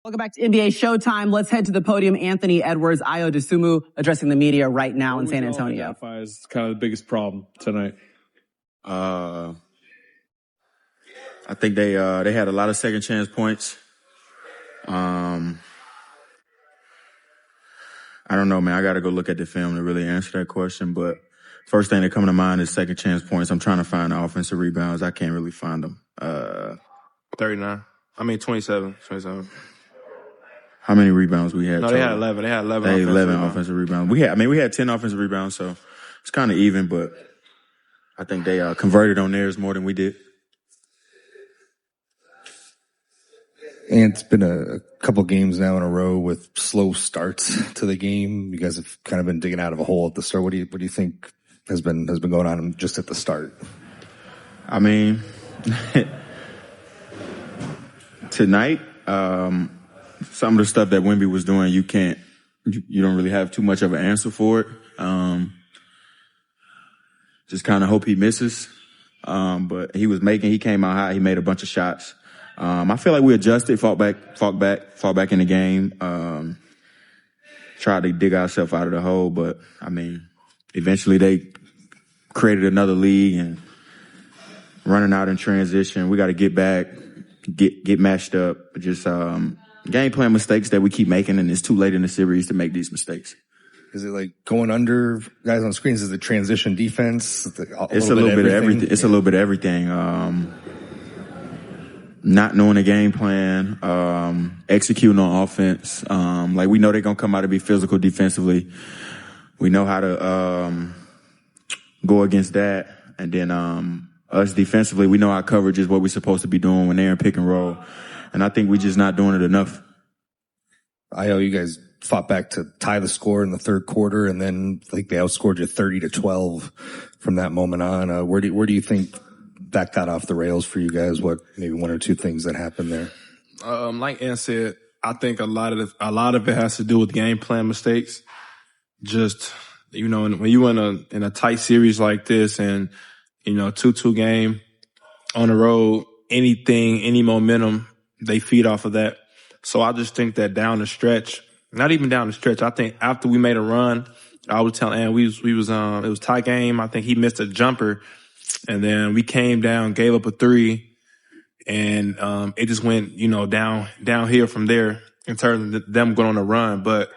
Welcome back to NBA Showtime. Let's head to the podium. Anthony Edwards, Dosunmu addressing the media right now in San Antonio. Is kind of the biggest problem tonight. I think they had a lot of second chance points. I don't know, man. I got to go look at the film to really answer that question. But first thing that comes to mind is second chance points. I'm trying to find the offensive rebounds. I can't really find them. 27. How many rebounds we had? No, they had 11. They had 11 offensive rebounds. We had 10 offensive rebounds, so it's kind of even, but I think they converted on theirs more than we did. And it's been a couple games now in a row with slow starts to the game. You guys have kind of been digging out of a hole at the start. What do you think has been going on just at the start? I mean, tonight, some of the stuff that Wemby was doing, you don't really have too much of an answer for it. Just kind of hope he misses. But he came out hot. He made a bunch of shots. I feel like we adjusted, fought back in the game, tried to dig ourselves out of the hole. But I mean, eventually they created another league and running out in transition. We got to get back, get matched up. Just, game plan mistakes that we keep making, and it's too late in the series to make these mistakes. Is it like going under guys on screens? Is it transition defense? It's a little bit of everything. It's a little bit of everything. Not knowing the game plan, executing on offense. Like we know they're gonna come out and be physical defensively. We know how to go against that, and then us defensively, we know our coverage is what we're supposed to be doing when they're in pick and roll. And I think we're just not doing it enough. You guys fought back to tie the score in the third quarter, and then I think they outscored you 30-12 from that moment on. Where do you think that got off the rails for you guys? What maybe one or two things that happened there? Like Ann said, I think a lot of it has to do with game plan mistakes. Just when you in a tight series like this, and 2-2 game on the road, any momentum, they feed off of that. So I just think that down the stretch, not even down the stretch, I think after we made a run, I was telling Ann, it was tie game. I think he missed a jumper, and then we came down, gave up a three, and it just went, downhill from there in terms of them going on a run. But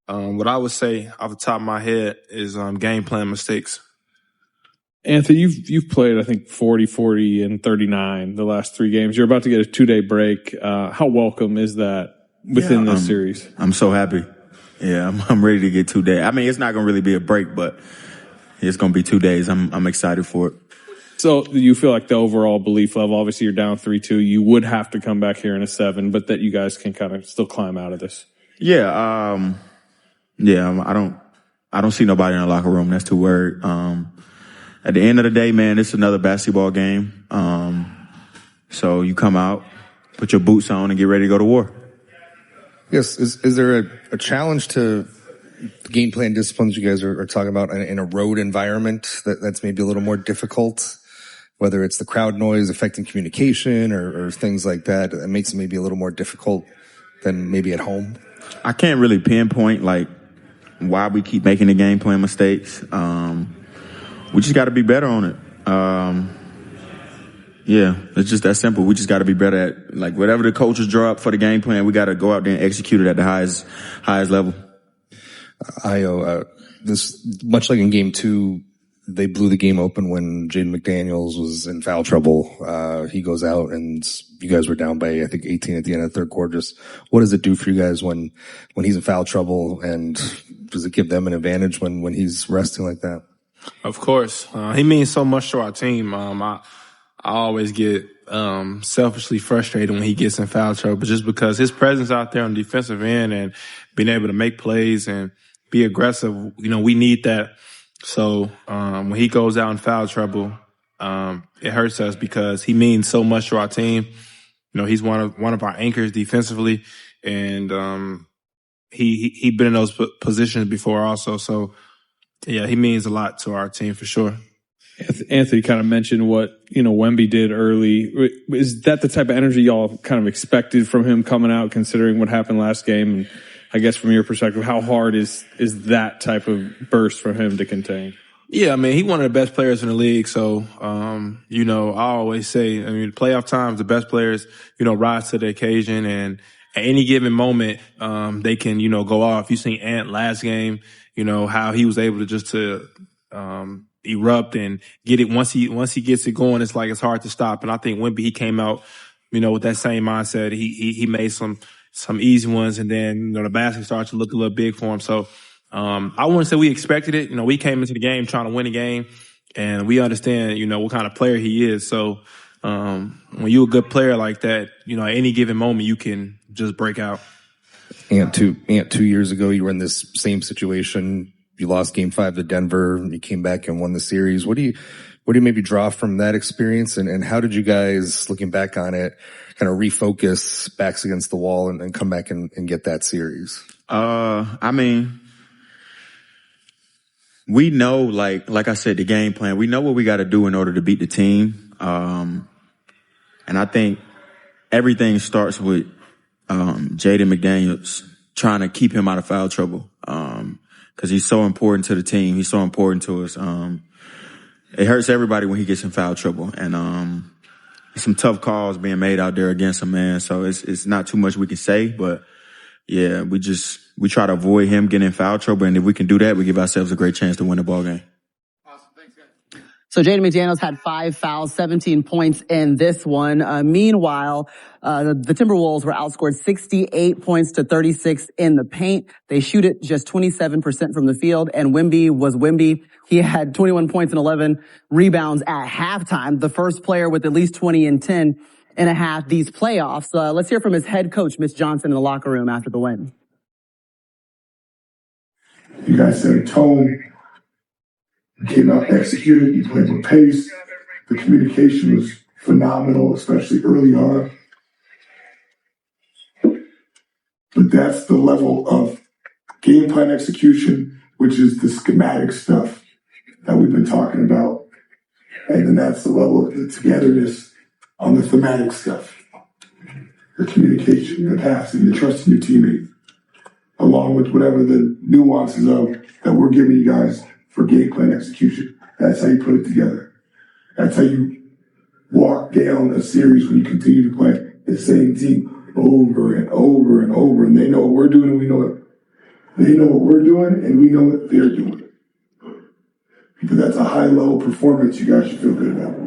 what I would say off the top of my head is game plan mistakes. Anthony, you've played, I think, 40, and 39 the last three games. You're about to get a 2-day break. How welcome is that within this series? I'm so happy. Yeah, I'm ready to get 2 days. I mean, it's not going to really be a break, but it's going to be 2 days. I'm excited for it. So do you feel like the overall belief level, obviously you're down 3-2, you would have to come back here in a 7, but that you guys can kind of still climb out of this? Yeah, I don't see nobody in the locker room that's too worried. At the end of the day, man, it's another basketball game. So you come out, put your boots on, and get ready to go to war. Yes. Is there a challenge to the game plan disciplines you guys are talking about in a road environment that's maybe a little more difficult? Whether it's the crowd noise affecting communication or things like that makes it maybe a little more difficult than maybe at home? I can't really pinpoint, why we keep making the game plan mistakes. We just got to be better on it. It's just that simple. We just got to be better at, whatever the coaches draw up for the game plan, we got to go out there and execute it at the highest level. This, much like in game 2, they blew the game open when Jaden McDaniels was in foul trouble. He goes out and you guys were down by, I think, 18 at the end of the third quarter. Just what does it do for you guys when he's in foul trouble, and does it give them an advantage when he's resting like that? Of course. He means so much to our team. I always get selfishly frustrated when he gets in foul trouble, just because his presence out there on the defensive end and being able to make plays and be aggressive, we need that. So when he goes out in foul trouble, it hurts us because he means so much to our team. He's one of our anchors defensively, and he been in those positions before also. So yeah, he means a lot to our team for sure. Anthony kind of mentioned what, Wemby did early. Is that the type of energy y'all kind of expected from him coming out, considering what happened last game? And I guess from your perspective, how hard is that type of burst from him to contain? Yeah, I mean, he's one of the best players in the league. So, I always say, playoff times, the best players, rise to the occasion. And at any given moment, they can, go off. You seen Ant last game, how he was able to erupt and get it. Once he gets it going, it's like it's hard to stop. And I think Wemby, he came out, with that same mindset. He made some easy ones, and then, the basket started to look a little big for him. So, I wouldn't say we expected it. We came into the game trying to win a game, and we understand, what kind of player he is. So, when you're a good player like that, at any given moment, you can just break out. Ant, 2 years ago, you were in this same situation. You lost Game 5 to Denver. You came back and won the series. What do you maybe draw from that experience? And how did you guys, looking back on it, kind of refocus, backs against the wall, and come back and get that series? We know, like I said, the game plan. We know what we got to do in order to beat the team. And I think everything starts with Jaden McDaniels trying to keep him out of foul trouble. Because he's so important to the team. He's so important to us. It hurts everybody when he gets in foul trouble. And some tough calls being made out there against him, man. So it's not too much we can say, but yeah, we try to avoid him getting in foul trouble, and if we can do that, we give ourselves a great chance to win the ball game. Awesome. Thanks, guys. So Jaden McDaniels had 5 fouls, 17 points in this one. Meanwhile, the Timberwolves were outscored 68 points to 36 in the paint. They shoot it just 27% from the field, and Wemby was Wemby. He had 21 points and 11 rebounds at halftime, the first player with at least 20 and 10 and a half these playoffs. Let's hear from his head coach, Mitch Johnson, in the locker room after the win. You guys set a tone. You came out, executed. You played with pace. The communication was phenomenal, especially early on. But that's the level of game plan execution, which is the schematic stuff that we've been talking about. And then that's the level of the togetherness on the thematic stuff. The communication, the passing, the trust in your teammate, along with whatever the nuances of that we're giving you guys for game plan execution. That's how you put it together. That's how you walk down a series when you continue to play the same team over and over and over. And they know what we're doing and we know it. They know what we're doing and we know what they're doing. Because that's a high-level performance you guys should feel good about.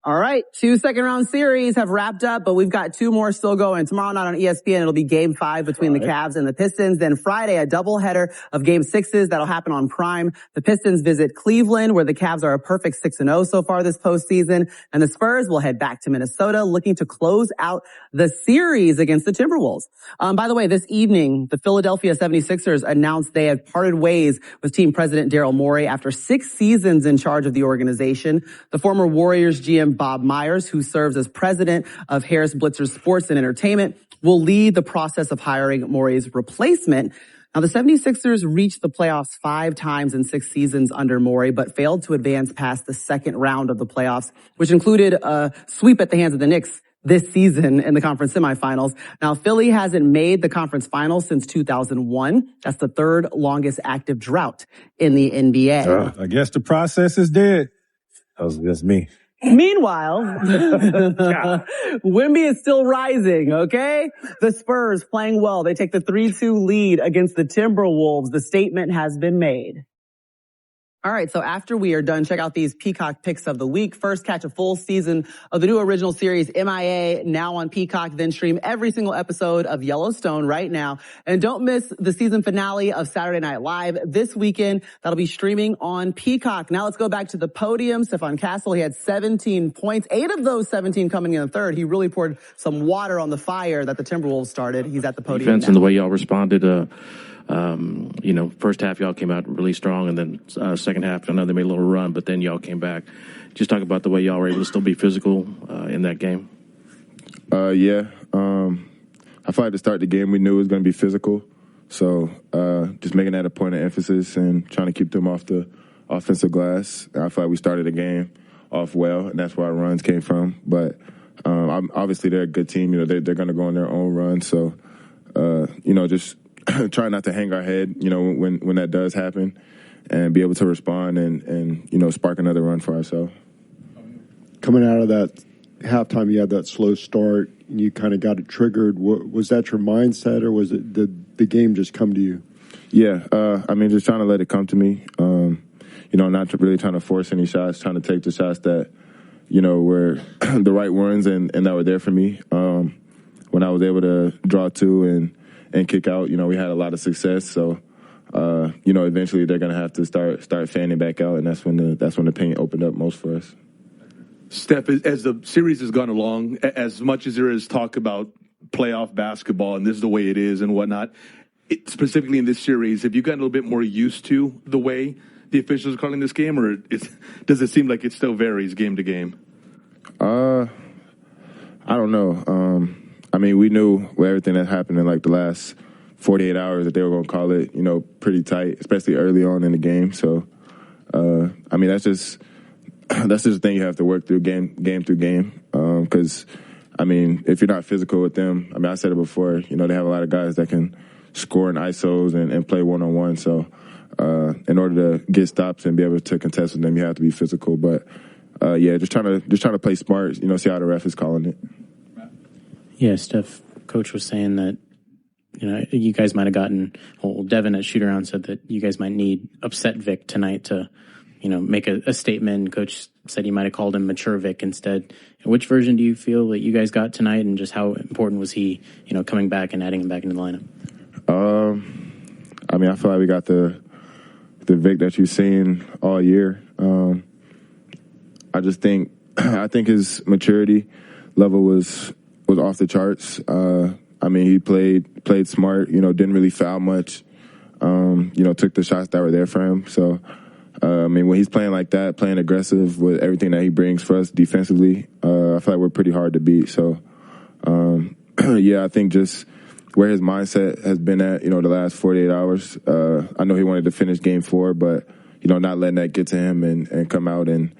All right, 2 second-round series have wrapped up, but we've got 2 more still going. Tomorrow night on ESPN, it'll be Game 5 between the Cavs and the Pistons. Then Friday, a doubleheader of Game 6s that'll happen on Prime. The Pistons visit Cleveland, where the Cavs are a perfect 6-0 so far this postseason. And the Spurs will head back to Minnesota, looking to close out the series against the Timberwolves. By the way, this evening, the Philadelphia 76ers announced they had parted ways with team president Daryl Morey after 6 seasons in charge of the organization. The former Warriors GM Bob Myers, who serves as president of Harris Blitzer Sports and Entertainment, will lead the process of hiring Morey's replacement. Now, the 76ers reached the playoffs 5 times in 6 seasons under Morey, but failed to advance past the second round of the playoffs, which included a sweep at the hands of the Knicks this season in the conference semifinals. Now, Philly hasn't made the conference finals since 2001. That's the 3rd longest active drought in the NBA. I guess the process is dead. That was just me. Meanwhile, Wemby is still rising, okay? The Spurs playing well. They take the 3-2 lead against the Timberwolves. The statement has been made. All right, so after we are done, check out these Peacock picks of the week. First, catch a full season of the new original series, MIA, now on Peacock. Then stream every single episode of Yellowstone right now. And don't miss the season finale of Saturday Night Live this weekend. That'll be streaming on Peacock. Now let's go back to the podium. Stephon Castle, he had 17 points, 8 of those 17 coming in the third. He really poured some water on the fire that the Timberwolves started. He's at the podium Defense now. And the way y'all responded, first half y'all came out really strong, and then second half, I know they made a little run, but then y'all came back. Just talk about the way y'all were able to still be physical in that game. I feel like to start the game, we knew it was going to be physical. So just making that a point of emphasis and trying to keep them off the offensive glass. I feel like we started the game off well, and that's where our runs came from. But obviously they're a good team. They're going to go on their own run. So, just try not to hang our head, when that does happen, and be able to respond and spark another run for ourselves. Coming out of that halftime, you had that slow start, and you kind of got it triggered. Was that your mindset, or was it the game just come to you? Yeah, just trying to let it come to me. Not really trying to force any shots, trying to take the shots that, were the right ones and that were there for me. When I was able to draw two and kick out, we had a lot of success. So, eventually they're going to have to start fanning back out, and that's when the paint opened up most for us. Steph, as the series has gone along, as much as there is talk about playoff basketball and this is the way it is and whatnot, specifically in this series, have you gotten a little bit more used to the way the officials are calling this game, or does it seem like it still varies game to game? I don't know. We knew with everything that happened in the last 48 hours that they were going to call it, pretty tight, especially early on in the game. So, that's just the thing you have to work through game through game. Because, if you're not physical with them, I said it before, they have a lot of guys that can score in ISOs and play one-on-one. So, in order to get stops and be able to contest with them, you have to be physical. But, just trying to play smart, see how the ref is calling it. Yeah, Steph, Coach was saying that, you guys might have gotten, Devin at shoot-around said that you guys might need upset Vic tonight to, make a statement. Coach said he might have called him mature Vic instead. Which version do you feel that you guys got tonight, and just how important was he, coming back and adding him back into the lineup? I feel like we got the Vic that you've seen all year. I think his maturity level was off the charts. He played smart, didn't really foul much, took the shots that were there for him. So, when he's playing like that, playing aggressive with everything that he brings for us defensively, I feel like we're pretty hard to beat. So, I think just where his mindset has been at, the last 48 hours. I know he wanted to finish game 4, but, not letting that get to him and come out and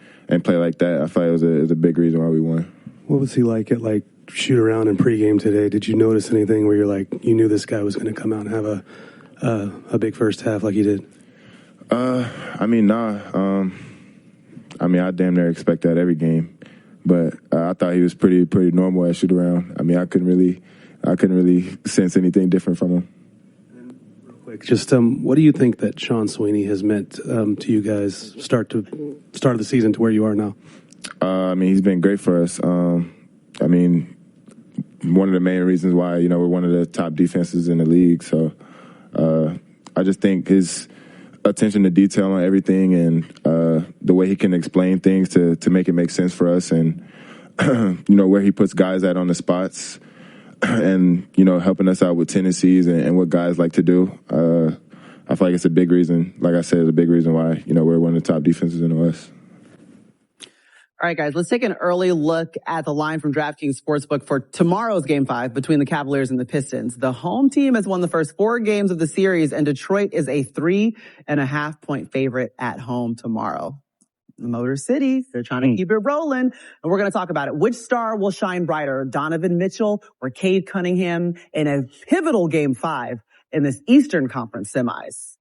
play like that, I feel like it was a big reason why we won. What was he like at shoot around in pregame today? Did you notice anything where you knew this guy was going to come out and have a big first half like he did? Nah. I damn near expect that every game, but I thought he was pretty normal at shoot around. I couldn't really sense anything different from him. Real quick, just what do you think that Sean Sweeney has meant to you guys start of the season to where you are now? He's been great for us. One of the main reasons why we're one of the top defenses in the league. So I just think his attention to detail on everything and the way he can explain things to make it make sense for us, and where he puts guys at on the spots, and helping us out with tendencies and what guys like to do. I feel like it's a big reason. Like I said, it's a big reason why we're one of the top defenses in the West. All right, guys, let's take an early look at the line from DraftKings Sportsbook for tomorrow's Game 5 between the Cavaliers and the Pistons. The home team has won the first 4 games of the series, and Detroit is a 3.5-point favorite at home tomorrow. The Motor City, they're trying to keep it rolling, and we're going to talk about it. Which star will shine brighter, Donovan Mitchell or Cade Cunningham in a pivotal Game 5 in this Eastern Conference semis?